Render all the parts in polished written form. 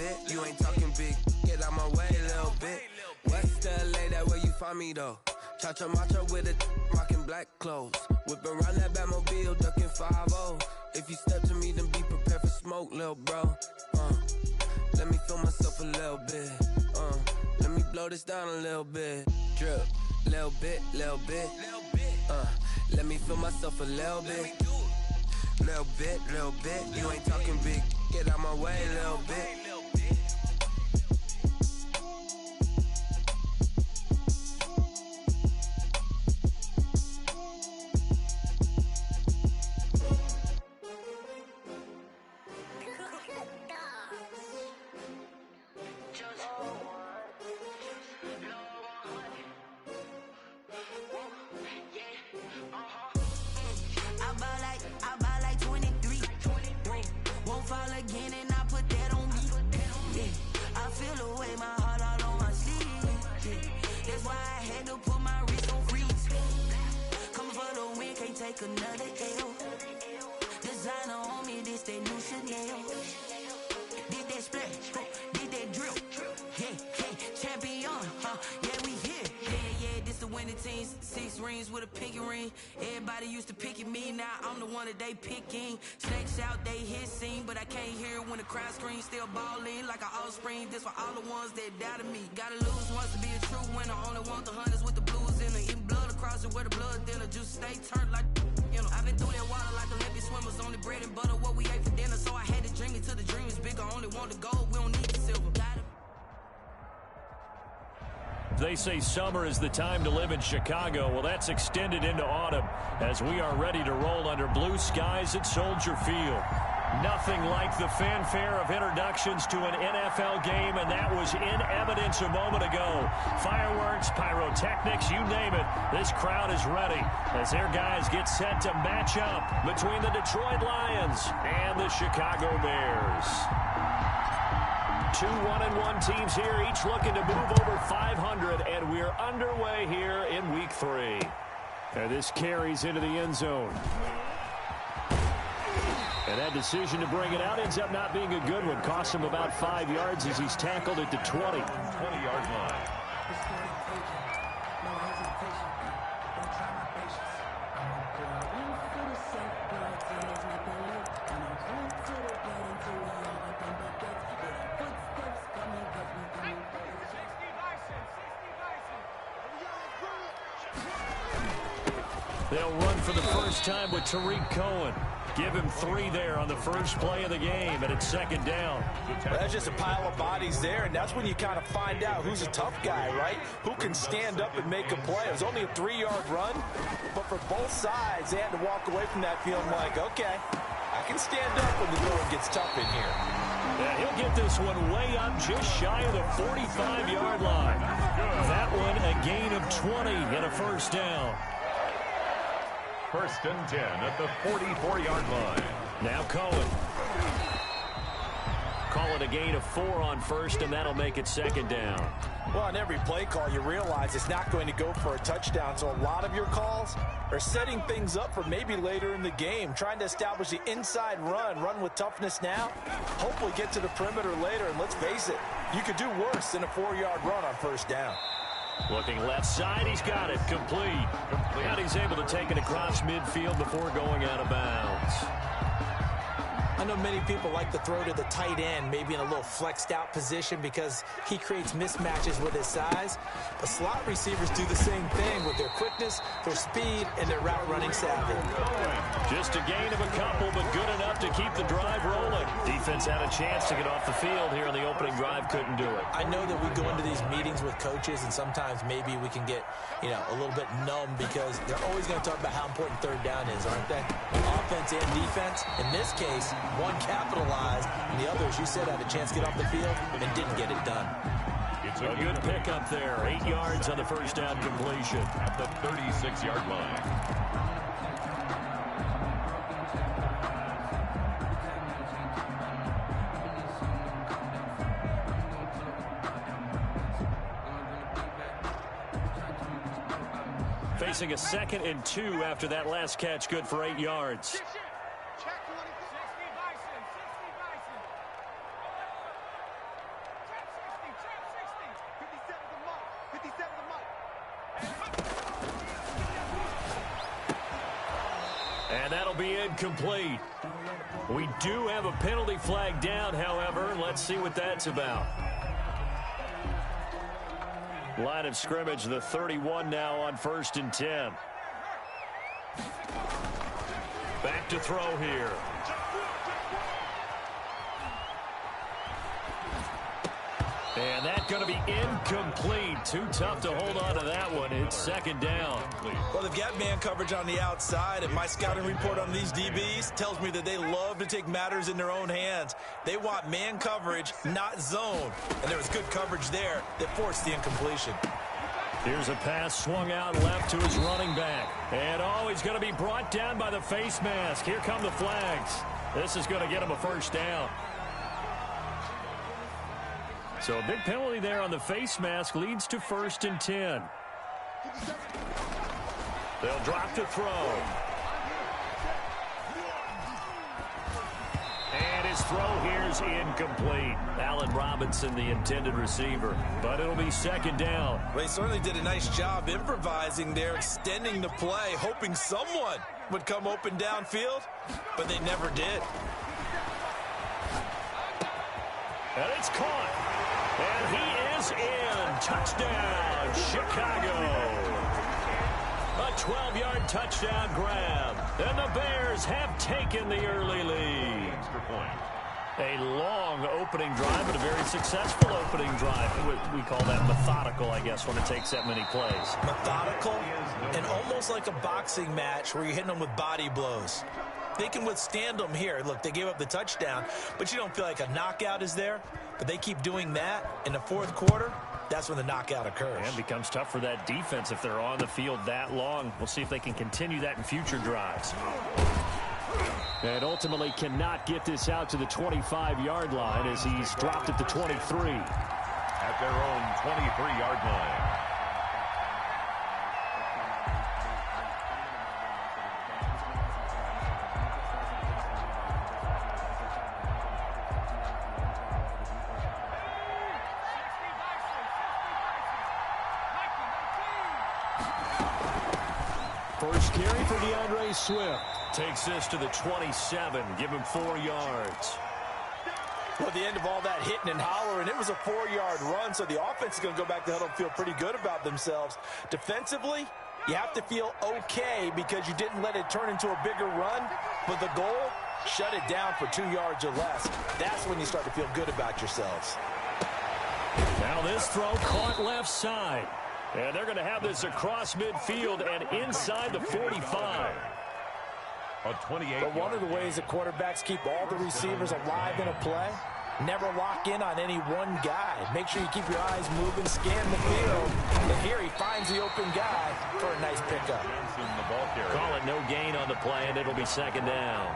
bit. You ain't talking big. Get out my way, little bit. West LA, that where you find me though. Cha-cha macha with a rockin' black clothes. Whippin' around that Batmobile, duckin' 5-0. If you step to me, then be prepared for smoke, lil' bro. Let me feel myself a little bit. Let me blow this down a little bit. Drip, little bit, little bit. Let me feel myself a little bit. Little bit, little bit. You ain't talking big. Get out my way, little bit. Another L. Designer on me, this that new Chanel. Did that splash, did that drill. Yeah, champion, yeah, we here. Yeah, this the winning teams. 6 rings with a pinky ring. Everybody used to pick at me, now I'm the one that they picking. Snakes out, they hit scene, but I can't hear when the crowd screams. Still ballin' like an offspring. This for all the ones that doubted me. Gotta lose once to be a true winner. Only want the hunters with the blues in it. Eating blood across it where the blood dinner. Juice stay turned like. I've been through that water like Olympic swimmers. Only bread and butter, what we ate for dinner. So I had to dream it till the dream is bigger. Only want the gold, we don't need the silver. They say summer is the time to live in Chicago. Well, that's extended into autumn as we are ready to roll under blue skies at Soldier Field. Nothing like the fanfare of introductions to an NFL game, and that was in evidence a moment ago. Fireworks, pyrotechnics, you name it. This crowd is ready as their guys get set to match up between the Detroit Lions and the Chicago Bears. 2 1-1 teams here, each looking to move over 500, and we're underway here in Week 3. And this carries into the end zone. And that decision to bring it out ends up not being a good one. Costs him about 5 yards as he's tackled at the 20. 20-yard line. They'll run for the first time with Tariq Cohen. Give him 3 there on the first play of the game, and it's second down. Well, that's just a pile of bodies there, and that's when you kind of find out who's a tough guy, right? Who can stand up and make a play. It was only a 3-yard run, but for both sides, they had to walk away from that feeling like, okay, I can stand up when the going gets tough in here. Yeah, he'll get this one way up just shy of the 45-yard line. That one a gain of 20 and a first down. 1st and 10 at the 44-yard line. Now Cohen. Call it a gain of 4 on first, and that'll make it second down. Well, on every play call, you realize it's not going to go for a touchdown, so a lot of your calls are setting things up for maybe later in the game, trying to establish the inside run with toughness now, hopefully get to the perimeter later, and let's face it, you could do worse than a 4-yard run on first down. Looking left side, he's got it, complete. And he's able to take it across midfield before going out of bounds. I know many people like to throw to the tight end, maybe in a little flexed out position because he creates mismatches with his size. But slot receivers do the same thing with their quickness, their speed, and their route running savvy. Just a gain of a couple, but good enough to keep the drive rolling. Defense had a chance to get off the field here on the opening drive, couldn't do it. I know that we go into these meetings with coaches, and sometimes maybe we can get, a little bit numb because they're always going to talk about how important third down is, aren't they? Offense and defense. In this case, one capitalized, and the other, as you said, had a chance to get off the field and didn't get it done. It's a good pickup there. 8 yards on the first down completion. At the 36-yard line. Facing a 2nd and 2 after that last catch, good for 8 yards. And that'll be incomplete. We do have a penalty flag down, however. Let's see what that's about. Line of scrimmage, the 31 now on 1st and 10. Back to throw here. And that's going to be incomplete. Too tough to hold on to that one. It's 2nd down. Well, they've got man coverage on the outside, and my scouting report on these DBs tells me that they love to take matters in their own hands. They want man coverage, not zone. And there was good coverage there that forced the incompletion. Here's a pass swung out left to his running back. And, he's going to be brought down by the face mask. Here come the flags. This is going to get him a 1st down. So a big penalty there on the face mask leads to 1st and 10. They'll drop to throw. And his throw here's incomplete. Allen Robinson, the intended receiver. But it'll be 2nd down. Well, he certainly did a nice job improvising there, extending the play, hoping someone would come open downfield, but they never did. And it's caught. And he is in. Touchdown, Chicago. A 12-yard touchdown grab. And the Bears have taken the early lead. Extra point. A long opening drive, but a very successful opening drive. We call that methodical, I guess, when it takes that many plays. Methodical and almost like a boxing match where you're hitting them with body blows. They can withstand them here. Look, they gave up the touchdown, but you don't feel like a knockout is there. But they keep doing that in the 4th quarter. That's when the knockout occurs. And it becomes tough for that defense if they're on the field that long. We'll see if they can continue that in future drives. And ultimately cannot get this out to the 25-yard line as he's dropped at the 23. At their own 23-yard line. First carry for DeAndre Swift. Takes this to the 27. Give him 4 yards. Well, at the end of all that hitting and hollering, it was a 4-yard run, so the offense is going to go back to huddle and feel pretty good about themselves. Defensively, you have to feel okay because you didn't let it turn into a bigger run, but the goal, shut it down for 2 yards or less. That's when you start to feel good about yourselves. Now this throw caught left side. And they're going to have this across midfield and inside the 45. But one of the ways that quarterbacks keep all the receivers alive in a play, never lock in on any one guy. Make sure you keep your eyes moving, scan the field. And here he finds the open guy for a nice pickup. Call it no gain on the play, and it'll be 2nd down.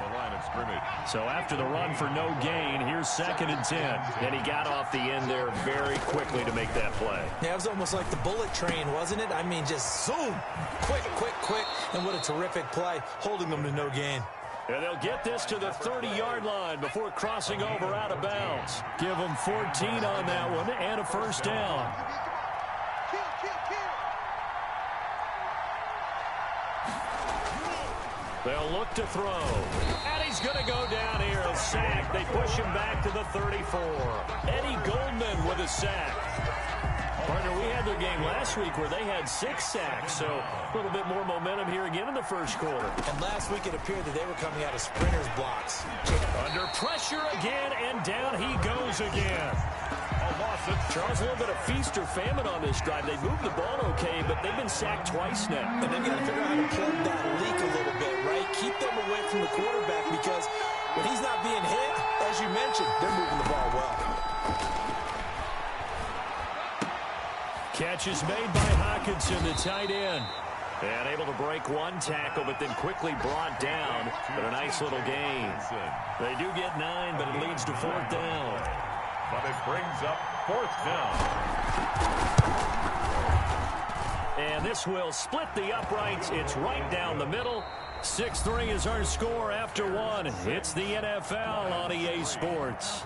So after the run for no gain, here's 2nd and 10. And he got off the end there very quickly to make that play. Yeah, it was almost like the bullet train, wasn't it? I mean, just zoom. Quick, quick, quick. And what a terrific play, holding them to no gain. And they'll get this to the 30-yard line before crossing over out of bounds. Give them 14 on that one and a 1st down. They'll look to throw. And he's going to go down here. A sack. They push him back to the 34. Eddie Goldman with a sack. Partner, we had their game last week where they had 6 sacks, so a little bit more momentum here again in the 1st quarter. And last week it appeared that they were coming out of sprinters blocks. Under pressure again, and down he goes again. Charles, a little bit of feast or famine on this drive. They moved the ball okay, but they've been sacked twice now. And they've got to figure out how to plug that leak a little bit, right? Keep them away from the quarterback because when he's not being hit, as you mentioned, they're moving the ball well. Catch is made by Hawkinson, the tight end. And able to break one tackle, but then quickly brought down. But a nice little gain. They do get 9, but it leads to 4th down. But it brings up 4th down. And this will split the uprights. It's right down the middle. 6-3 is our score after 1. It's the NFL on EA Sports.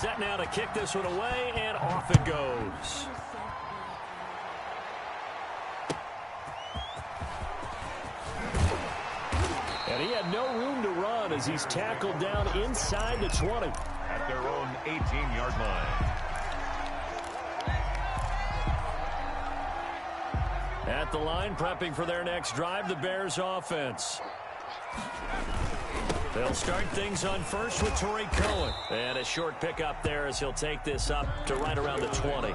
Set now to kick this one away, and off it goes. And he had no room to run as he's tackled down inside the 20. At their own 18-yard line. At the line, prepping for their next drive, the Bears offense. They'll start things on first with Torrey Cohen. And a short pickup there as he'll take this up to right around the 20.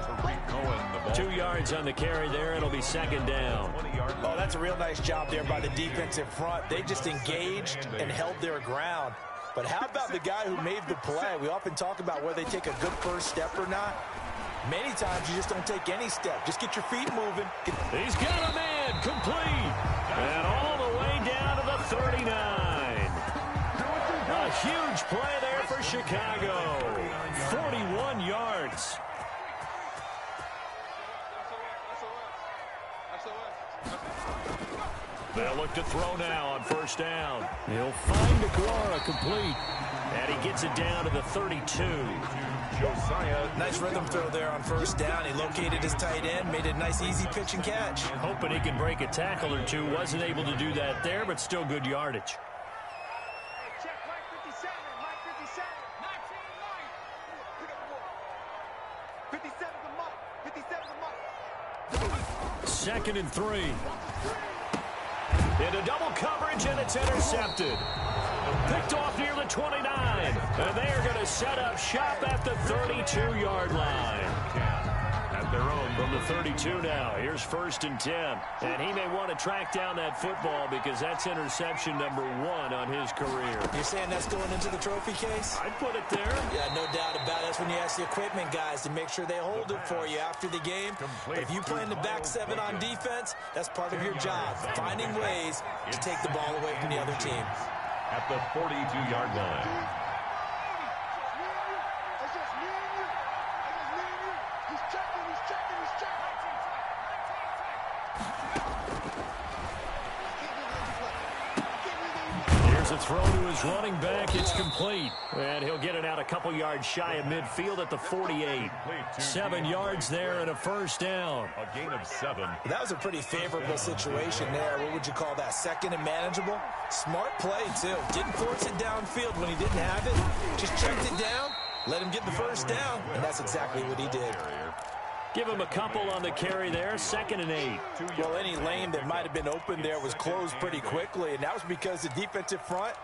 2 yards on the carry there. It'll be second down. Oh, that's a real nice job there by the defensive front. They just engaged and held their ground. But how about the guy who made the play? We often talk about whether they take a good first step or not. Many times you just don't take any step. Just get your feet moving. He's got a man complete. And all the way down to the 39. A huge play there for Chicago. 41 yards. They'll look to throw now on first down. He'll find Aguara complete. And he gets it down to the 32. Josiah. Nice rhythm throw there on first down. He located his tight end, made a nice easy pitch and catch. Hoping he can break a tackle or two. Wasn't able to do that there, but still good yardage. Second and 3. Into double coverage, and it's intercepted. Picked off near the 29. And they are going to set up shop at the 32-yard line. At their own from the 32 now. Here's first and 10. And he may want to track down that football because that's interception number 1 on his career. You're saying that's going into the trophy case? I'd put it there. Yeah, no doubt about it. That's when you ask the equipment guys to make sure they hold it for you after the game. But if you play in the back 7 on defense, that's part of your job, finding ways to take the ball away from the other team. At the 42-yard line. Here's a throw to his running back. It's complete. And he'll get it out a couple yards shy of midfield at the 48. 7 yards there and a first down. A gain of 7. That was a pretty favorable situation there. What would you call that? Second and manageable? Smart play, too. Didn't force it downfield when he didn't have it. Just checked it down, let him get the first down, and that's exactly what he did. Give him a couple on the carry there. Second and 8. Well, any lane that might have been open there was closed pretty quickly, and that was because the defensive front,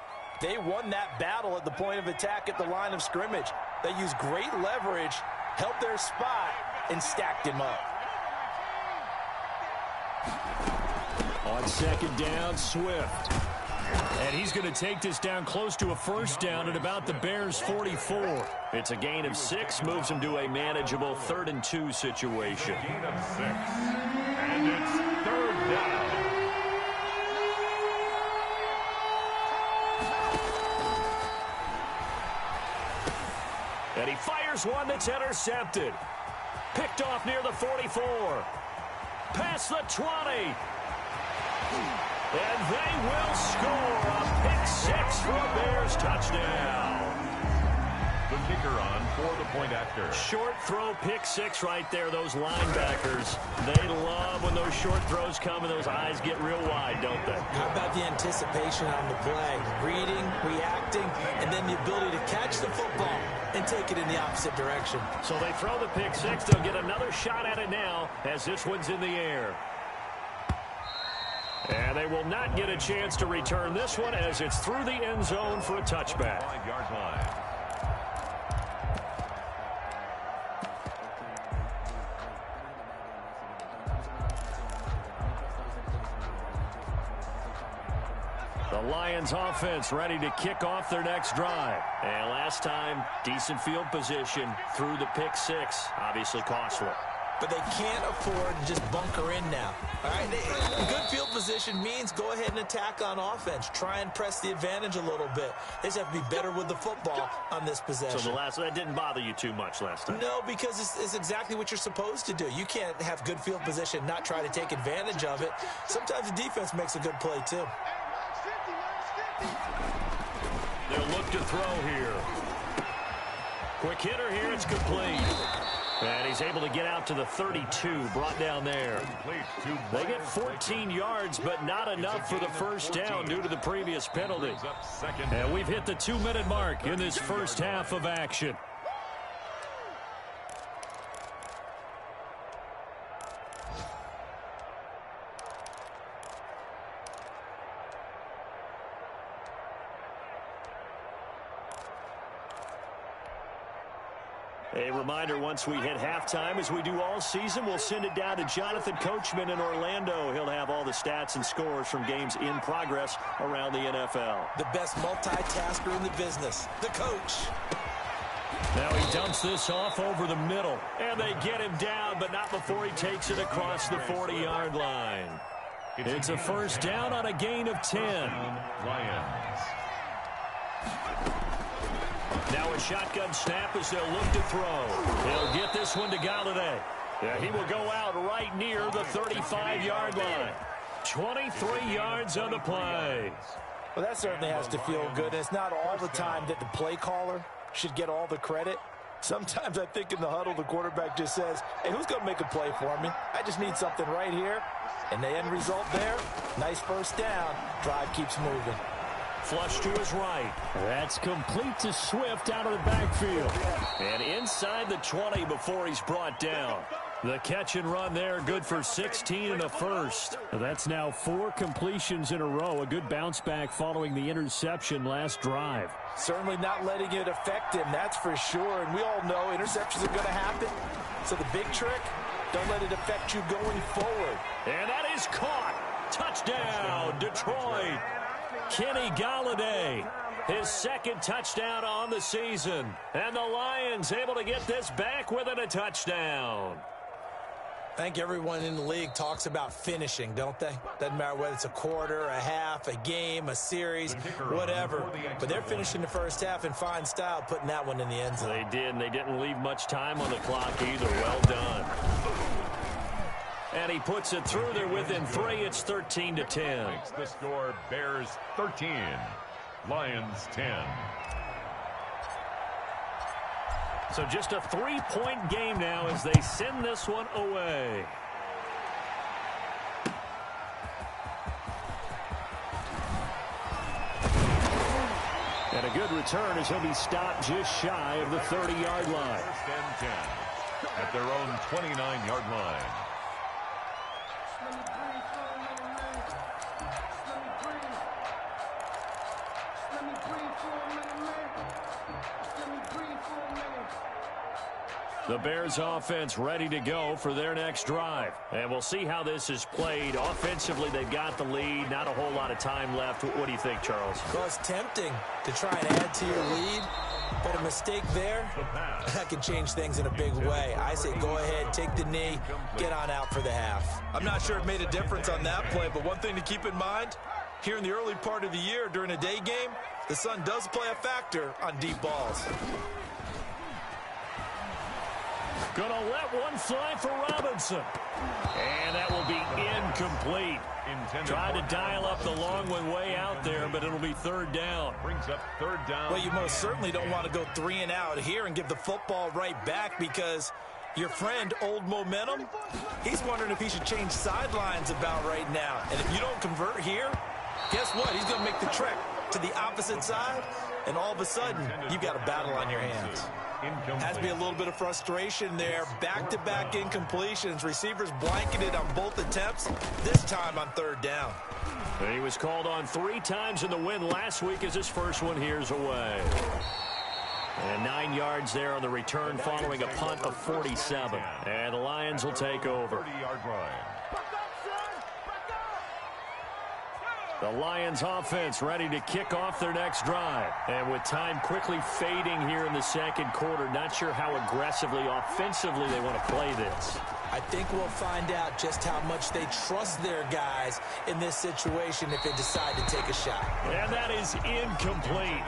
they won that battle at the point of attack at the line of scrimmage. They used great leverage, held their spot, and stacked him up. On second down, Swift. And he's going to take this down close to a first down at about the Bears' 44. It's a gain of 6, moves him to a manageable 3rd and 2 situation. Gain of 6. And it's 3rd down. And he fires one that's intercepted. Picked off near the 44. Past the 20. And they will score a pick 6 for a Bears touchdown. The kicker on for the point after. Short throw, pick 6 right there. Those linebackers, they love when those short throws come and those eyes get real wide, don't they? How about the anticipation on the play? Reading, reacting, and then the ability to catch the football and take it in the opposite direction. So they throw the pick 6. They'll get another shot at it now as this one's in the air. And they will not get a chance to return this one as it's through the end zone for a touchback. 5-yard line. The Lions offense ready to kick off their next drive. And last time, decent field position through the pick 6. Obviously costly. But they can't afford to just bunker in now. All right, good field position means go ahead and attack on offense. Try and press the advantage a little bit. They just have to be better with the football on this possession. So that didn't bother you too much last time? No, because it's exactly what you're supposed to do. You can't have good field position, not try to take advantage of it. Sometimes the defense makes a good play, too. They'll look to throw here. Quick hitter here, it's complete. And he's able to get out to the 32, brought down there. They get 14 yards, but not enough for the first down due to the previous penalty. And we've hit the 2-minute mark in this first half of action. A reminder, once we hit halftime, as we do all season, we'll send it down to Jonathan Coachman in Orlando. He'll have all the stats and scores from games in progress around the NFL. The best multitasker in the business, the coach. Now he dumps this off over the middle, and they get him down, but not before he takes it across the 40-yard line. It's a first down on a gain of 10. Lions. Now a shotgun snap as they'll look to throw. He'll get this one to Galladay. Yeah, he will go out right near the 35-yard line. 23 yards on the play. Well, that certainly has to feel good. And it's not all the time that the play caller should get all the credit. Sometimes I think in the huddle, the quarterback just says, hey, who's going to make a play for me? I just need something right here. And the end result there, nice first down. Drive keeps moving. Flush to his right. That's complete to Swift out of the backfield. And inside the 20 before he's brought down. The catch and run there, good for 16 and a first. That's now 4 completions in a row. A good bounce back following the interception last drive. Certainly not letting it affect him, that's for sure. And we all know interceptions are going to happen. So the big trick, don't let it affect you going forward. And that is caught. Touchdown, Detroit. Kenny Galladay, his second touchdown on the season. And the Lions able to get this back within a touchdown. I think everyone in the league talks about finishing, don't they? Doesn't matter whether it's a quarter, a half, a game, a series, whatever. But they're finishing the first half in fine style, putting that one in the end zone. They did, and they didn't leave much time on the clock either. Well done. And he puts it through there within 3. It's 13-10. Makes the score Bears 13, Lions 10. So just a 3-point game now as they send this one away. And a good return as he'll be stopped just shy of the 30-yard line. First and 10 at their own 29-yard line. The Bears offense ready to go for their next drive. And we'll see how this is played. Offensively, they've got the lead. Not a whole lot of time left. What do you think, Charles? Well, it's tempting to try and add to your lead. But a mistake there, that can change things in a big way. I say go ahead, take the knee, get on out for the half. I'm not sure it made a difference on that play, but one thing to keep in mind, here in the early part of the year during a day game, the sun does play a factor on deep balls. Gonna let one fly for Robinson. And that will be incomplete. Tried to dial up the long one way out there, but it'll be third down. Brings up third down. Well, you most certainly don't want to go 3 and out here and give the football right back because your friend, Old Momentum, he's wondering if he should change sidelines about right now. And if you don't convert here, guess what? He's going to make the trek to the opposite side, and all of a sudden, you've got a battle on your hands. Has to be a little bit of frustration there. Back-to-back incompletions. Receivers blanketed on both attempts, this time on third down. He was called on 3 times in the win last week as his first one here's away. And 9 yards there on the return following a punt of 47. And the Lions will take over. 30-yard line. The Lions offense ready to kick off their next drive. And with time quickly fading here in the second quarter, not sure how aggressively, offensively they want to play this. I think we'll find out just how much they trust their guys in this situation if they decide to take a shot. And that is incomplete.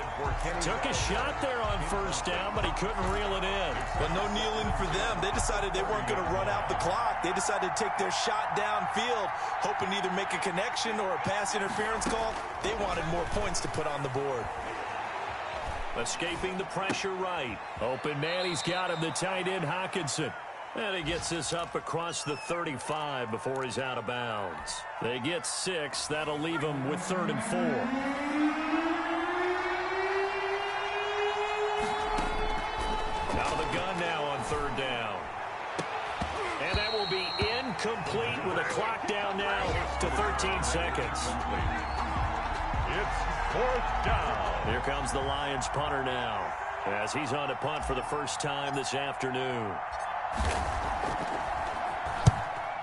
Took a shot there on first down, but he couldn't reel it in. But no kneeling for them. They decided they weren't going to run out the clock. They decided to take their shot downfield, hoping to either make a connection or a pass interference call. They wanted more points to put on the board. Escaping the pressure right. Open man, he's got him, the tight end, Hockenson. And he gets this up across the 35 before he's out of bounds. They get 6. That'll leave him with 3rd and 4. Out of the gun now on 3rd down. And that will be incomplete with a clock down now to 13 seconds. It's 4th down. Here comes the Lions punter now, as he's on to punt for the first time this afternoon.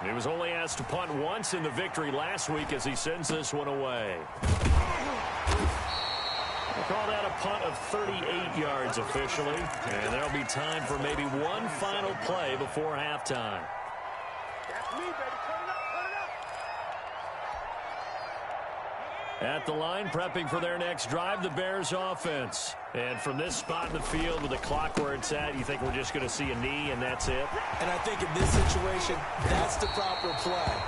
He was only asked to punt once in the victory last week as he sends this one away. We'll call that a punt of 38 yards officially, and there'll be time for maybe one final play before halftime. That's me, baby. Turn it up, turn it up. At the line, prepping for their next drive, the Bears offense. And from this spot in the field with the clock where it's at, you think we're just going to see a knee and that's it? And I think in this situation, that's the proper play.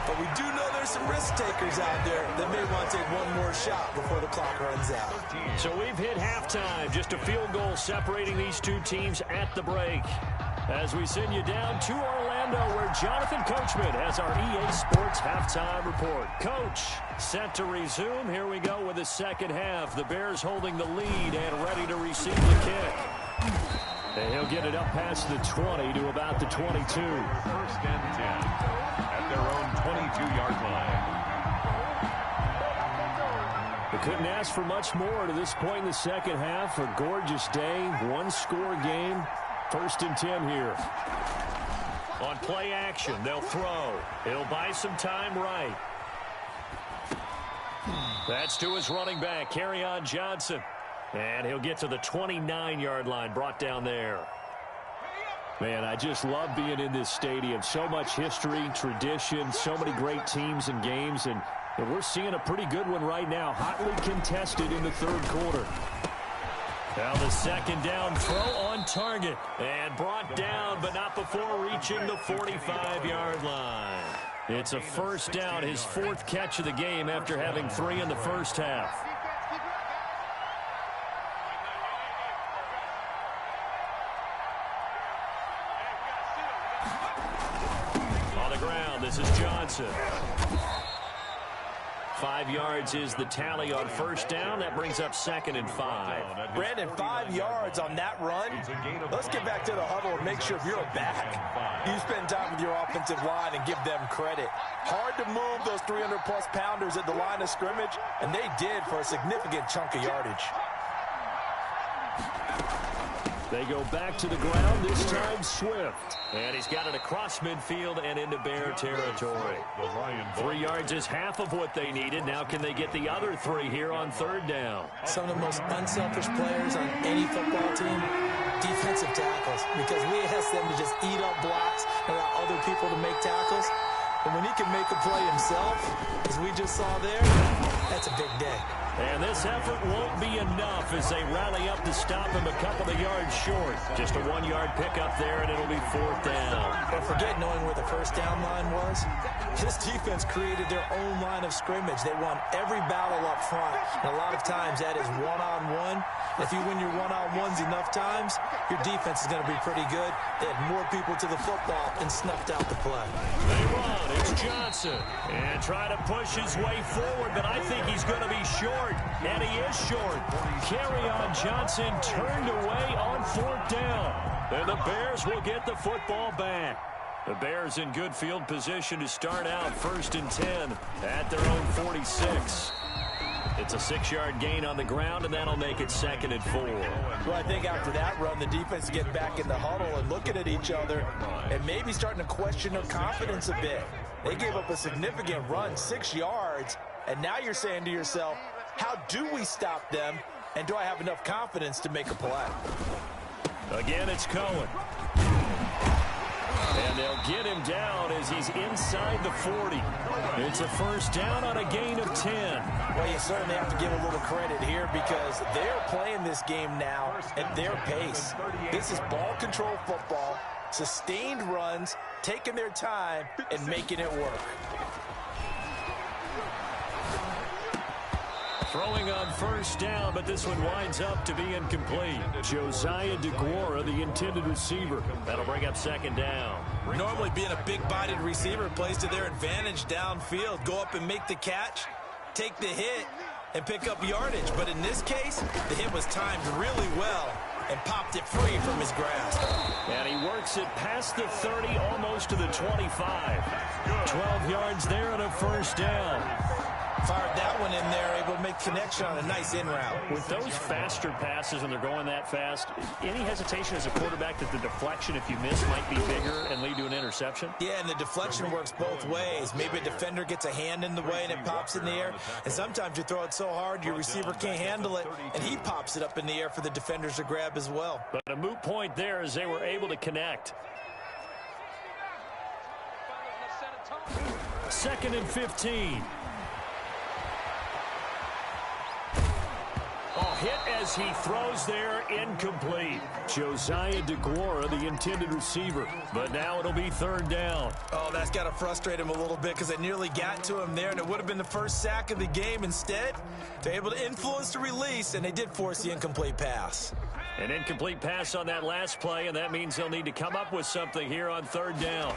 But we do know there's some risk takers out there that may want to take one more shot before the clock runs out. So we've hit halftime. Just a field goal separating these two teams at the break. As we send you down to Orlando, where Jonathan Coachman has our EA Sports halftime report. Coach, set to resume. Here we go with the second half. The Bears holding the lead and ready to receive the kick. And he'll get it up past the 20 to about the 22. 1st and 10 at their own 22-yard line. They couldn't ask for much more to this point in the second half. A gorgeous day, one-score game. 1st and 10 here. On play action, they'll throw. It'll buy some time right. That's to his running back, Kerryon Johnson. And he'll get to the 29-yard line, brought down there. Man, I just love being in this stadium. So much history, tradition, so many great teams and games. And we're seeing a pretty good one right now, hotly contested in the 3rd quarter. Now the second down throw on target and brought down, but not before reaching the 45-yard line. It's a 1st down, his 4th catch of the game after having 3 in the first half. On the ground, this is Johnson. 5 yards is the tally on 1st down. That brings up 2nd and 5. Brandon, 5 yards on that run. Let's get back to the huddle and make sure you're back. You spend time with your offensive line and give them credit. Hard to move those 300-plus pounders at the line of scrimmage, and they did for a significant chunk of yardage. They go back to the ground, this time Swift. And he's got it across midfield and into Bear territory. 3 yards is half of what they needed. Now can they get the other 3 here on 3rd down? Some of the most unselfish players on any football team, defensive tackles, because we ask them to just eat up blocks and allow other people to make tackles. And when he can make a play himself, as we just saw there, that's a big day. And this effort won't be enough as they rally up to stop him a couple of yards short. Just a 1-yard pickup there, and it'll be 4th down. But forget knowing where the 1st down line was. This defense created their own line of scrimmage. They won every battle up front. And a lot of times that is one-on-one. If you win your one-on-ones enough times, your defense is going to be pretty good. They had more people to the football and snuffed out the play. They run. It's Johnson. And try to push his way forward, but I think he's going to be short. And he is short. Kerryon Johnson turned away on 4th down. And the Bears will get the football back. The Bears in good field position to start out 1st and 10 at their own 46. It's a 6-yard gain on the ground, and that'll make it 2nd and 4. Well, I think after that run, the defense get back in the huddle and looking at each other and maybe starting to question their confidence a bit. They gave up a significant run, 6 yards, and now you're saying to yourself, how do we stop them, and do I have enough confidence to make a play? Again, it's Cohen. And they'll get him down as he's inside the 40. It's a 1st down on a gain of 10. Well, you certainly have to give a little credit here because they're playing this game now at their pace. This is ball control football, sustained runs, taking their time, and making it work. Throwing on first down, but this one winds up to be incomplete. Josiah DeGuara, the intended receiver. That'll bring up second down. Normally being a big-bodied receiver plays to their advantage downfield. Go up and make the catch, take the hit, and pick up yardage. But in this case, the hit was timed really well and popped it free from his grasp. And he works it past the 30, almost to the 25. 12 yards there and a first down. Fired that one in there, able to make connection on a nice in route. With those faster passes when they're going that fast, any hesitation as a quarterback that the deflection, if you miss, might be bigger and lead to an interception? Yeah, and the deflection works both ways. Maybe a defender gets a hand in the way and it pops in the air. And sometimes you throw it so hard your receiver can't handle it, and he pops it up in the air for the defenders to grab as well. But a moot point there as they were able to connect. 2nd and 15. Oh, hit as he throws there, incomplete. Josiah DeGuara, the intended receiver. But now it'll be third down. Oh, that's got to frustrate him a little bit because they nearly got to him there, and it would have been the first sack of the game. Instead, they're able to influence the release, and they did force the incomplete pass. An incomplete pass on that last play, and that means they'll need to come up with something here on third down.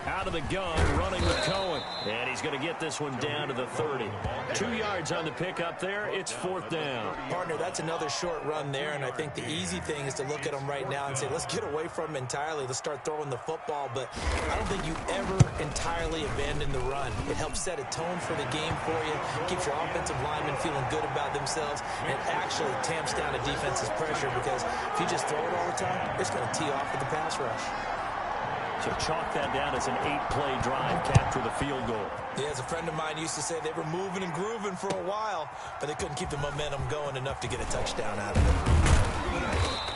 Out of the gun, running with Cohen. And he's going to get this one down to the 30. 2 yards on the pickup there. It's fourth down. Partner, that's another short run there, and I think the easy thing is to look at him right now and say, let's get away from him entirely. Let's start throwing the football. But I don't think you ever entirely abandon the run. It helps set a tone for the game for you, keeps your offensive linemen feeling good about themselves, and it actually tamps down a defense's pressure because if you just throw it all the time, it's going to tee off with the pass rush. So chalk that down as an 8-play drive, capture the field goal. Yeah, as a friend of mine used to say, they were moving and grooving for a while, but they couldn't keep the momentum going enough to get a touchdown out of it.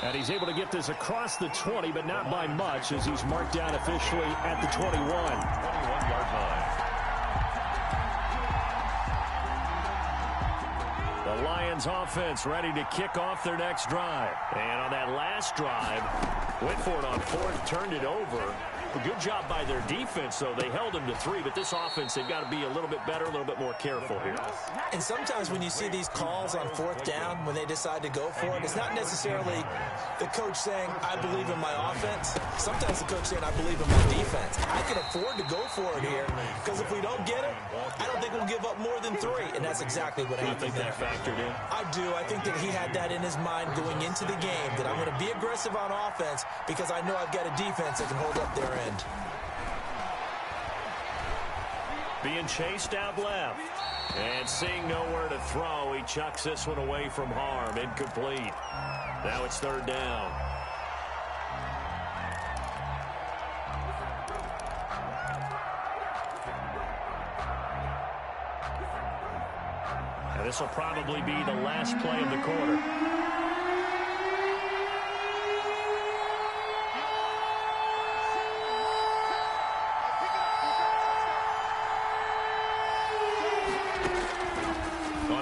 And he's able to get this across the 20, but not by much, as he's marked down officially at the 21. 21-yard line. The Lions offense ready to kick off their next drive. And on that last drive, went for it on fourth, turned it over. A good job by their defense, though. They held him to 3, but this offense, they've got to be a little bit better, a little bit more careful here. And sometimes when you see these calls on fourth down, when they decide to go for it, it's not necessarily the coach saying, I believe in my offense. Sometimes the coach saying, I believe in my defense. I can afford to go for it here, because if we don't get it, I don't think we'll give up more than 3. And that's exactly what happened. Do you think that factored in? I do. I think that he had that in his mind going into the game, that I'm going to be aggressive on offense because I know I've got a defense that can hold up their end. Being chased out left. And seeing nowhere to throw, he chucks this one away from harm. Incomplete. Now it's third down. And this will probably be the last play of the quarter.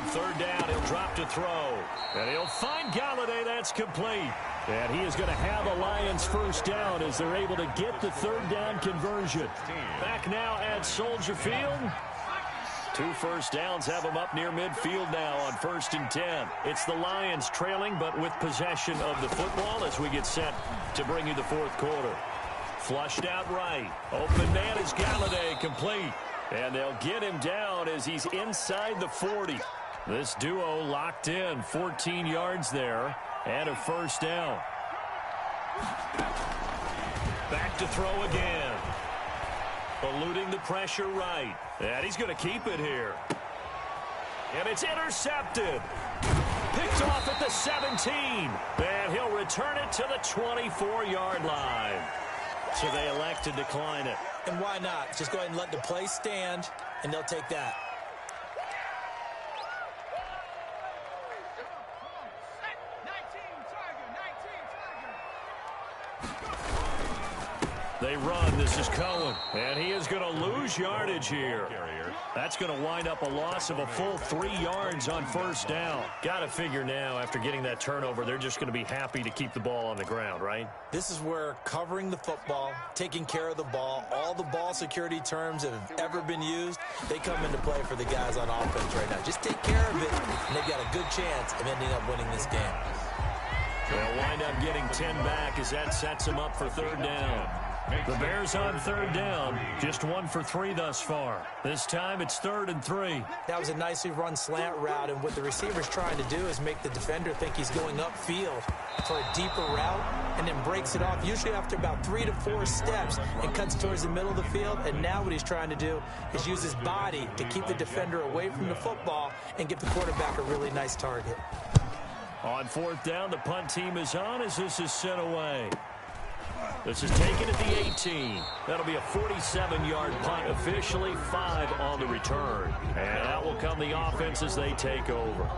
Third down, he'll drop to throw. And he'll find Galladay. That's complete. And he is going to have a Lions first down as they're able to get the third down conversion. Back now at Soldier Field. 2 first downs have them up near midfield now on 1st and 10. It's the Lions trailing, but with possession of the football as we get set to bring you the fourth quarter. Flushed out right. Open man is Galladay, complete. And they'll get him down as he's inside the 40. This duo locked in, 14 yards there, and a first down. Back to throw again. Eluding the pressure right. And he's going to keep it here. And it's intercepted. Picked off at the 17. And he'll return it to the 24-yard line. So they elect to decline it. And why not? Just go ahead and let the play stand, and they'll take that. They run. This is Cohen. And he is going to lose yardage here. That's going to wind up a loss of a full 3 yards on first down. Got to figure now, after getting that turnover, they're just going to be happy to keep the ball on the ground, right? This is where covering the football, taking care of the ball, all the ball security terms that have ever been used, they come into play for the guys on offense right now. Just take care of it, and they've got a good chance of ending up winning this game. They'll wind up getting 10 back as that sets them up for third down. The Bears on third down, just 1 for 3 thus far. This time it's 3rd and 3. That was a nicely run slant route, and what the receiver's trying to do is make the defender think he's going upfield for a deeper route, and then breaks it off, usually after about 3 to 4 steps, and cuts towards the middle of the field. And now what he's trying to do is use his body to keep the defender away from the football and give the quarterback a really nice target. On 4th down, the punt team is on as this is sent away. This is taken at the 18. That'll be a 47-yard punt, officially 5 on the return. And out will come the offense as they take over.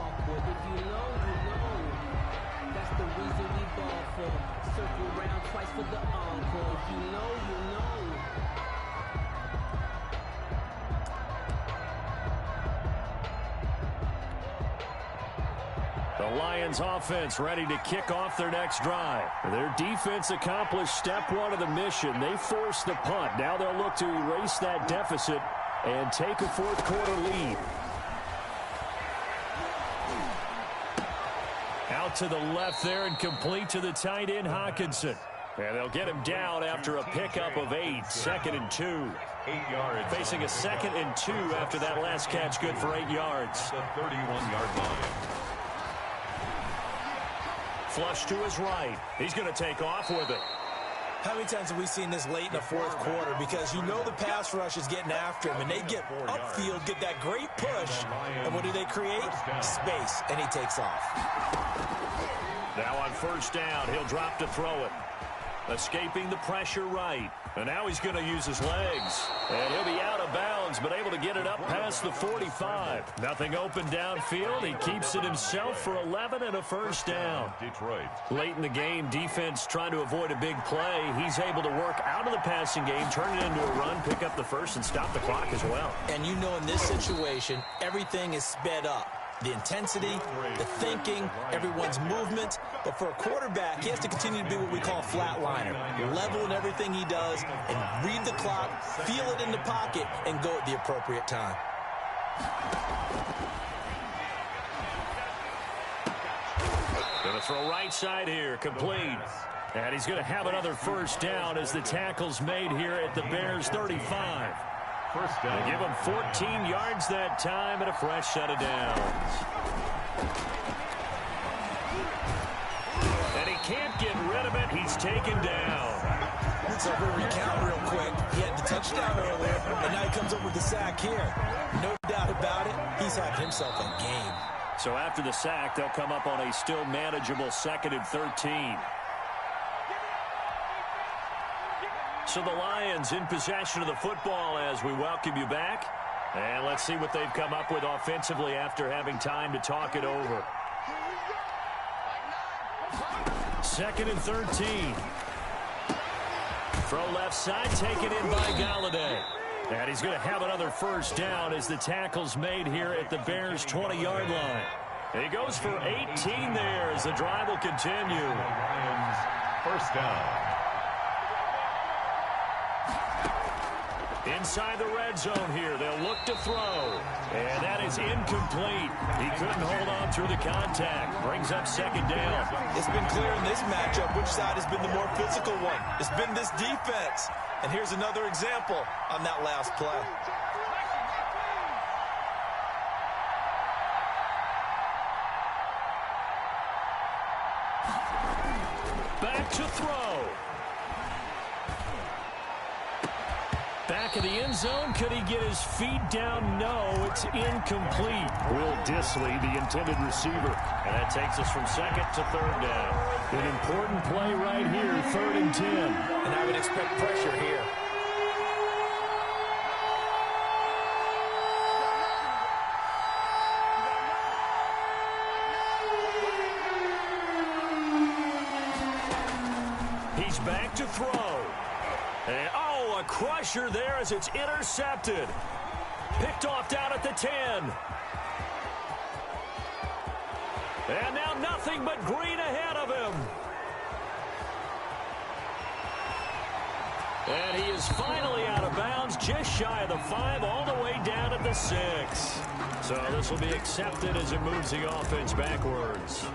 The Lions offense ready to kick off their next drive. Their defense accomplished step 1 of the mission. They forced the punt. Now they'll look to erase that deficit and take a 4th quarter lead. Out to the left there and complete to the tight end Hawkinson. And they'll get him down after a pickup of 8. 2nd and 2. 8 yards. Facing a 2nd and 2 after that last catch, good for 8 yards. The 31-yard line. Flush to his right. He's going to take off with it. How many times have we seen this late in the 4th quarter? Because you know the pass rush is getting after him, and they get upfield, get that great push, and what do they create? Space, and he takes off. Now on 1st down, he'll drop to throw it. Escaping the pressure right. And now he's going to use his legs. And he'll be out of bounds, but able to get it up past the 45. Nothing open downfield. He keeps it himself for 11 and a 1st down. Detroit. Late in the game, defense trying to avoid a big play. He's able to work out of the passing game, turn it into a run, pick up the 1st, and stop the clock as well. And you know in this situation, everything is sped up. The intensity, the thinking, everyone's movement. But for a quarterback, he has to continue to be what we call a flatliner. Level in everything he does and read the clock, feel it in the pocket, and go at the appropriate time. Going to throw right side here, complete. And he's going to have another 1st down as the tackle's made here at the Bears' 35. 1st down. They give him 14 yards that time and a fresh set of downs. And he can't get rid of it. He's taken down. So we'll recount real quick. He had the touchdown earlier, and now he comes up with the sack here. No doubt about it, he's having himself a game. So after the sack, they'll come up on a still manageable 2nd and 13. So the Lions in possession of the football as we welcome you back. And let's see what they've come up with offensively after having time to talk it over. 2nd and 13. Throw left side, taken in by Galladay. And he's going to have another 1st down as the tackle's made here at the Bears' 20-yard line. He goes for 18 there as the drive will continue. Lions, 1st down. Inside the red zone here, they'll look to throw. And that is incomplete. He couldn't hold on through the contact. Brings up 2nd down. It's been clear in this matchup which side has been the more physical one. It's been this defense. And here's another example on that last play. Back to throw. Back of the end zone. Could he get his feet down? No, it's incomplete. Will Disley, the intended receiver. And that takes us from 2nd to 3rd down. An important play right here, 3rd and 10. And I would expect pressure here. He's back to throw. And, oh, a crusher there as it's intercepted. Picked off down at the 10. And now nothing but green ahead of him. And he is finally out of bounds, just shy of the 5, all the way down at the 6. So this will be accepted as it moves the offense backwards.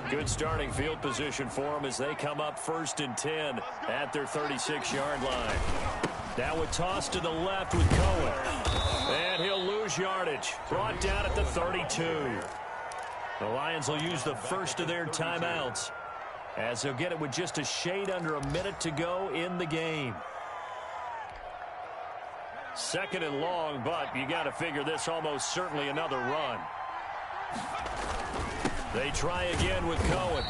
Good starting field position for them as they come up 1st and 10 at their 36-yard line. Now a toss to the left with Cohen. And he'll lose yardage. Brought down at the 32. The Lions will use the first of their timeouts, as they'll get it with just a shade under a minute to go in the game. 2nd and long, but you got to figure this almost certainly another run. They try again with Cohen.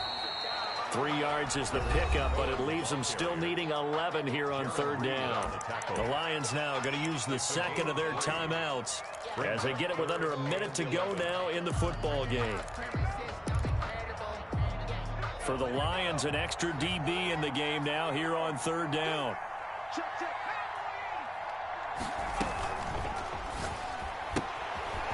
3 yards is the pickup, but it leaves them still needing 11 here on 3rd down. The Lions now going to use the second of their timeouts as they get it with under a minute to go now in the football game. For the Lions, an extra DB in the game now here on 3rd down.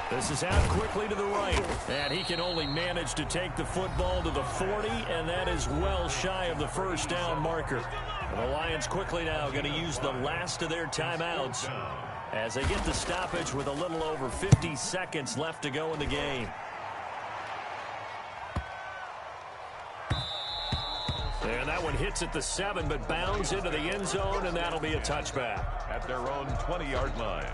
This is out quickly to the right, and he can only manage to take the football to the 40, and that is well shy of the 1st down marker. And the Lions quickly now going to use the last of their timeouts as they get the stoppage with a little over 50 seconds left to go in the game. And that one hits at the 7, but bounds into the end zone, and that'll be a touchback. At their own 20-yard line.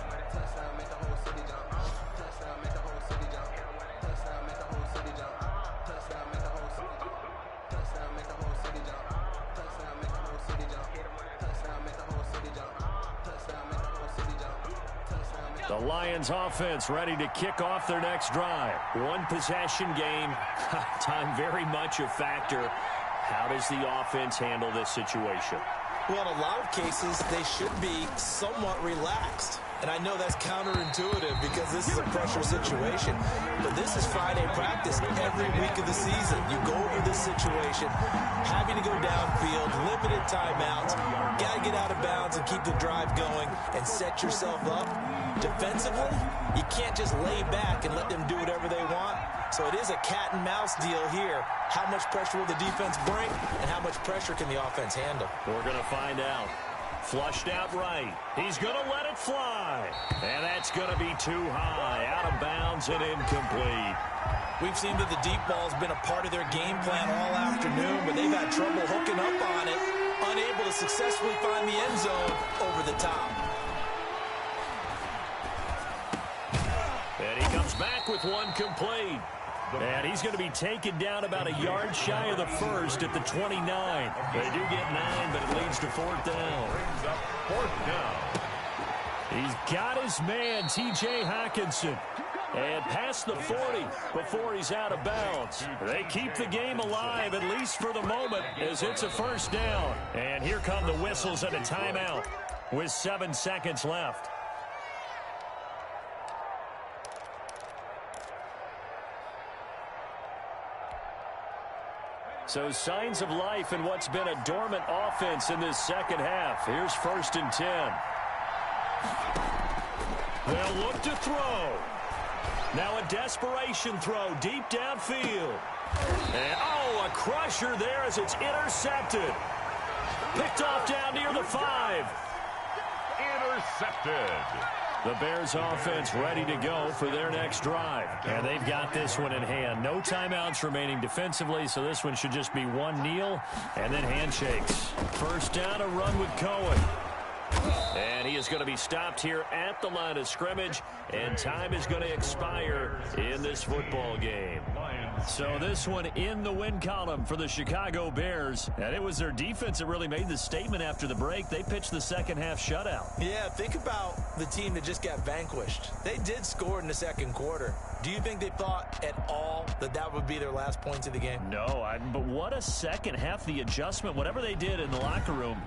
The Lions offense ready to kick off their next drive. 1 possession game. Time very much a factor. How does the offense handle this situation? Well, in a lot of cases, they should be somewhat relaxed. And I know that's counterintuitive because this is a pressure situation. But this is Friday practice every week of the season. You go over this situation, having to go downfield, limited timeouts, got to get out of bounds and keep the drive going and set yourself up. Defensively, you can't just lay back and let them do whatever they want. So it is a cat and mouse deal here. How much pressure will the defense bring, and how much pressure can the offense handle? We're going to find out. Flushed out right. He's going to let it fly. And that's going to be too high. Out of bounds and incomplete. We've seen that the deep ball's been a part of their game plan all afternoon, but they've had trouble hooking up on it, unable to successfully find the end zone over the top. And he comes back with one complete. And he's going to be taken down about a yard shy of the 1st at the 29. They do get 9, but it leads to 4th down. Brings up 4th down. He's got his man, T.J. Hawkinson. And past the 40 before he's out of bounds. They keep the game alive, at least for the moment, as it's a 1st down. And here come the whistles and a timeout with 7 seconds left. So signs of life in what's been a dormant offense in this second half. Here's 1st and 10. They'll look to throw. Now a desperation throw deep downfield. And, oh, a crusher there as it's intercepted. Picked off down near the 5. Intercepted. The Bears offense ready to go for their next drive. And they've got this one in hand. No timeouts remaining defensively, so this one should just be one kneel and then handshakes. 1st down, a run with Cohen. And he is going to be stopped here at the line of scrimmage, and time is going to expire in this football game. So this one in the win column for the Chicago Bears. And it was their defense that really made the statement after the break. They pitched the second half shutout. Yeah, think about the team that just got vanquished. They did score in the 2nd quarter. Do you think they thought at all that that would be their last points of the game? No, but what a second half. The adjustment, whatever they did in the locker room,